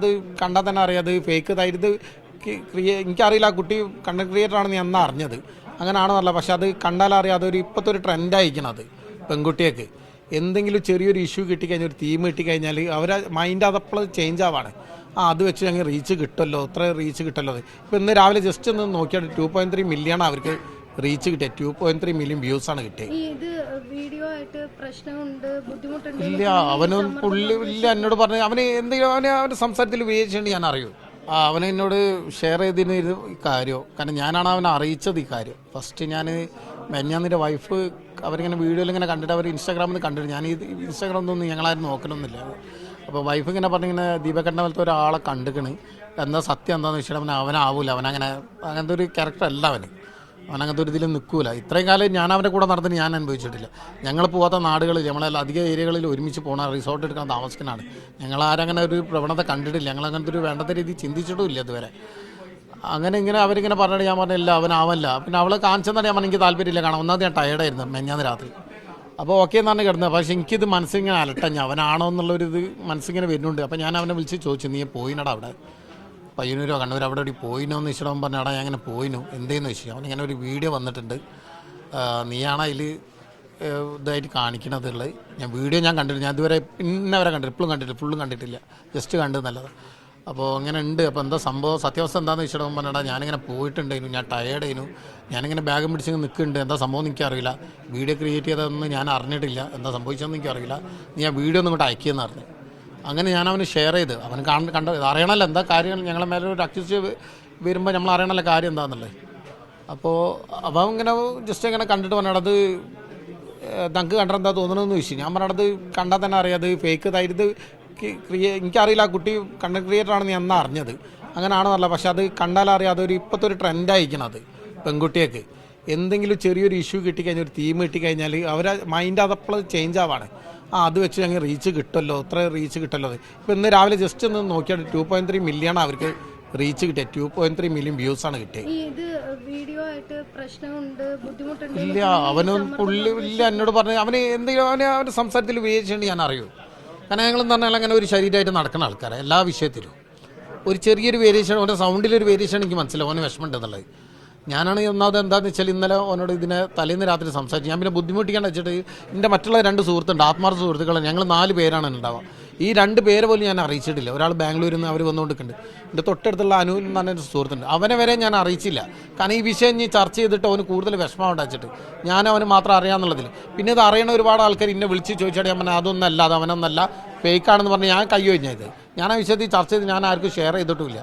അത് കണ്ടാൽ തന്നെ അറിയാം അത് ഫേക്ക് ഇത് എനിക്കറിയില്ല ആ കുട്ടി കണ്ടന്റ് ക്രിയേറ്റർ ആണെന്ന് ഞാൻ അറിഞ്ഞത് അങ്ങനെയാണെന്നല്ല. പക്ഷെ അത് കണ്ടാലറിയാം അതൊരു ഇപ്പോഴത്തെ ഒരു ട്രെൻഡായിരിക്കണം. അത് പെൺകുട്ടിയൊക്കെ എന്തെങ്കിലും ചെറിയൊരു ഇഷ്യൂ കിട്ടിക്കഴിഞ്ഞാൽ ഒരു തീം കിട്ടിക്കഴിഞ്ഞാൽ അവരെ മൈൻഡ് അതപ്പോൾ ചേഞ്ച് ആവാണ്. അത് വെച്ച് ഞങ്ങൾ റീച്ച് കിട്ടുമല്ലോ, ഇത്ര റീച്ച് കിട്ടുമല്ലോ. ഇപ്പോൾ ഇന്ന് രാവിലെ ജസ്റ്റ് ഒന്ന് നോക്കിയാൽ 2.3 മില്യൺ അവർക്ക് റീച്ച് കിട്ടിയത്. 2.3 മില്യൺ വ്യൂസാണ് കിട്ടിയത്. ഇല്ല അവനൊന്നും ഇല്ല എന്നോട് പറഞ്ഞു. അവന് എന്തെങ്കിലും അവൻ്റെ സംസാരത്തിൽ ഉപയോഗിച്ചുകൊണ്ട് ഞാൻ അറിയൂ. അവനെ എന്നോട് ഷെയർ ചെയ്തതിന് ഇത് കാര്യം. കാരണം ഞാനാണ് അവനെ അറിയിച്ചത് ഈ കാര്യം. ഫസ്റ്റ് ഞാൻ മെഞ്ഞാന്നിൻ്റെ വൈഫ് അവരിങ്ങനെ വീഡിയോയിൽ ഇങ്ങനെ കണ്ടിട്ട് അവർ ഇൻസ്റ്റാഗ്രാമിൽ നിന്ന് കണ്ടിട്ട് ഞാൻ ഈ ഇൻസ്റ്റാഗ്രാമൊന്നും ഞങ്ങളാരും നോക്കണമെന്നില്ല. അപ്പോൾ വൈഫ് ഇങ്ങനെ പറഞ്ഞിങ്ങനെ ദീപകണ്ഠ പോലത്തെ ഒരാളെ കണ്ടിക്കണ്, എന്താ സത്യം എന്താണെന്ന് വെച്ചിട്ട് അവനാവൂല, അങ്ങനത്തെ ഒരു ക്യാരക്ടർ അല്ല അവനങ്ങനത്തെ ഒരു ഇതിൽ നിൽക്കൂല. ഇത്രയും കാലം ഞാൻ അവൻ്റെ കൂടെ നടന്നിട്ട് ഞാൻ അനുഭവിച്ചിട്ടില്ല. ഞങ്ങൾ പോകാത്ത നാടുകളിൽ നമ്മളെല്ലാം അധിക ഏരിയകളിൽ ഒരുമിച്ച് പോകണ റിസോർട്ട് എടുക്കാൻ താമസിക്കുന്നതാണ്. ഞങ്ങളാരങ്ങനെ ഒരു പ്രവണത കണ്ടിട്ടില്ല. ഞങ്ങളങ്ങനത്തെ ഒരു വേണ്ടത്തെ രീതി ചിന്തിച്ചിട്ടും ഇല്ല ഇതുവരെ. അങ്ങനെ ഇങ്ങനെ അവരിങ്ങനെ പറഞ്ഞിട്ട് ഞാൻ പറഞ്ഞില്ല അവനാവല്ല. പിന്നെ അവളെ കാണിച്ചെന്നാണ് ഞാൻ പറഞ്ഞു എനിക്ക് താല്പര്യമില്ല. കാണാം ഒന്നാമത് ഞാൻ ടയർഡായിരുന്നു മെഞ്ഞാന്ന് രാത്രി. അപ്പോൾ ഓക്കെ എന്നാണ് കിടന്നത്. പക്ഷേ എനിക്കിത് മനസ്സിങ്ങനെ അലട്ടഞ്ഞ അവനാണോ എന്നുള്ളൊരിത് മനസ്സിങ്ങനെ വരുന്നുണ്ട്. അപ്പോൾ ഞാൻ അവനെ വിളിച്ച് ചോദിച്ചു, നീ പോയിനടാ അവിടെ പയ്യന്നൂരോ കണ്ണൂർ അവിടെ ഇവിടെ പോയിനോ എന്ന് വെച്ചിട്ട് അവൻ പറഞ്ഞാടാ ഞാൻ അങ്ങനെ പോയിനു എന്തെന്ന് വെച്ചു. അവനിങ്ങനെ ഒരു വീഡിയോ വന്നിട്ടുണ്ട്, നീയാണ് അതിൽ ഇതായിട്ട് കാണിക്കണതുള്ളത്. വീഡിയോ ഞാൻ കണ്ടിട്ടില്ല, ഞാൻ ഇതുവരെ ഇന്നവരെ കണ്ടിട്ട് ഇപ്പോഴും കണ്ടിട്ടില്ല, ഫുള്ളും കണ്ടിട്ടില്ല, ജസ്റ്റ് കണ്ടത് നല്ലത്. അപ്പോൾ അങ്ങനെ ഉണ്ട്. അപ്പോൾ എന്താ സംഭവം സത്യാവസ്ഥ എന്താണെന്ന് വെച്ചിട്ട് അവൻ പറഞ്ഞാടാ ഞാനിങ്ങനെ പോയിട്ടുണ്ടായിരുന്നു, ഞാൻ ടയേർഡായിരുന്നു, ഞാനിങ്ങനെ ബാഗും പിടിച്ച് നിൽക്കുന്നുണ്ട്, എന്താ സംഭവം എനിക്കറിയില്ല, വീഡിയോ ക്രിയേറ്റ് ചെയ്തതൊന്നും ഞാൻ അറിഞ്ഞിട്ടില്ല, എന്താ സംഭവിച്ചതെന്ന് എനിക്കറിയില്ല, നീ ആ വീഡിയോ ഒന്നും ഇങ്ങോട്ട് അയക്കിയെന്ന് പറഞ്ഞു. അങ്ങനെ ഞാൻ അവന് ഷെയർ ചെയ്ത് അവന് കണ്ട അറിയണമല്ലോ എന്താ കാര്യം. ഞങ്ങളെ മേലെ ഒരു അക്യൂസ് വരുമ്പോൾ നമ്മൾ അറിയണമല്ലോ കാര്യം എന്താണെന്നുള്ളത്. അപ്പോൾ അവൻ ഇങ്ങനെ ജസ്റ്റ് ഇങ്ങനെ കണ്ടിട്ട് പറഞ്ഞത് നമുക്ക് കണ്ടാൽ എന്താ തോന്നണമെന്ന് ചോദിച്ചു. ഞാൻ പറഞ്ഞത് കണ്ടാൽ തന്നെ അറിയാം അത് ഫേക്ക് ഇത് എനിക്കറിയില്ല ആ കുട്ടി കണ്ടന്റ് ക്രിയേറ്റർ ആണെന്ന് ഞാൻ അറിഞ്ഞത് അങ്ങനെയാണെന്നല്ല. പക്ഷെ അത് കണ്ടാലറിയാം അതൊരു ഇപ്പോഴത്തെ ഒരു ട്രെൻഡായിരിക്കണം. അത് പെൺകുട്ടിയൊക്കെ എന്തെങ്കിലും ചെറിയൊരു ഇഷ്യൂ കിട്ടിക്കഴിഞ്ഞാൽ ഒരു തീം കിട്ടിക്കഴിഞ്ഞാൽ അവരെ മൈൻഡ് അതപ്പോൾ ചേഞ്ച് ആവാണ്. അത് വെച്ച് ഞങ്ങൾ റീച്ച് കിട്ടുമല്ലോ, ഇത്ര റീച്ച് കിട്ടുമല്ലോ. ഇപ്പോൾ ഇന്ന് രാവിലെ ജസ്റ്റ് ഒന്ന് നോക്കിയാൽ 2.3 മില്യൺ അവർക്ക് റീച്ച് കിട്ടിയത്. 2.3 മില്യൺ വ്യൂസാണ് കിട്ടിയത്. ഇല്ല അവനൊന്നും ഇല്ല എന്നോട് പറഞ്ഞു. അവന് എന്തെങ്കിലും അവൻ്റെ സംസാരത്തിൽ ഉപയോഗിച്ചുകൊണ്ട് ഞാൻ അറിയൂ. കാരണം ഞങ്ങളെന്ന് പറഞ്ഞാൽ അങ്ങനെ ഒരു ശരീരമായിട്ട് നടക്കുന്ന ആൾക്കാരാണ്. എല്ലാ വിഷയത്തിലും ഒരു ചെറിയൊരു വേരിയേഷൻ, അവൻ്റെ സൗണ്ടിലൊരു വേരിയേഷൻ എനിക്ക് മനസ്സിലാവും അവന് വിഷമമുണ്ട് എന്നുള്ളത്. ഞാനാണ് ഒന്നാമത് എന്താണെന്ന് വെച്ചാൽ ഇന്നലെ അവനോട് ഇതിനെ തലേന്ന് രാത്രി സംസാരിച്ചു. ഞാൻ പിന്നെ ബുദ്ധിമുട്ടിക്കാണ്ട് വെച്ചിട്ട് എൻ്റെ മറ്റുള്ള 2 സുഹൃത്തുണ്ട്, ആത്മാർത്ഥ സുഹൃത്തുക്കൾ, ഞങ്ങൾ 4 പേരാണ് ഉണ്ടാവുക. ഈ 2 പേരെ പോലും ഞാൻ അറിയിച്ചിട്ടില്ല. ഒരാൾ ബാംഗ്ലൂരിൽ നിന്ന് അവർ വന്നുകൊണ്ടിരിക്കുന്നുണ്ട്. എൻ്റെ തൊട്ടടുത്തുള്ള അനു എന്ന് പറഞ്ഞൊരു സുഹൃത്തുണ്ട്, അവനെ വരെ ഞാൻ അറിയിച്ചില്ല. കാരണം ഈ വിഷയം ഇനി ചർച്ച ചെയ്തിട്ട് അവന് കൂടുതൽ വിഷമം ഉണ്ടാച്ചിട്ട് ഞാൻ അവന് മാത്രം അറിയാമെന്നുള്ളതിൽ. പിന്നെ ഇത് അറിയണ ഒരുപാട് ആൾക്കാർ എന്നെ വിളിച്ച് ചോദിച്ചാൽ ഞാൻ പറഞ്ഞാൽ അതൊന്നല്ല, അത് അവനൊന്നല്ല, ഫേക്കാണെന്ന് പറഞ്ഞ് ഞാൻ കൈ ഒഴിഞ്ഞത്. ഞാൻ ആ വിഷയത്തിൽ ചർച്ച ചെയ്ത് ഞാൻ ആർക്കും ഷെയർ ചെയ്തിട്ടുമില്ല.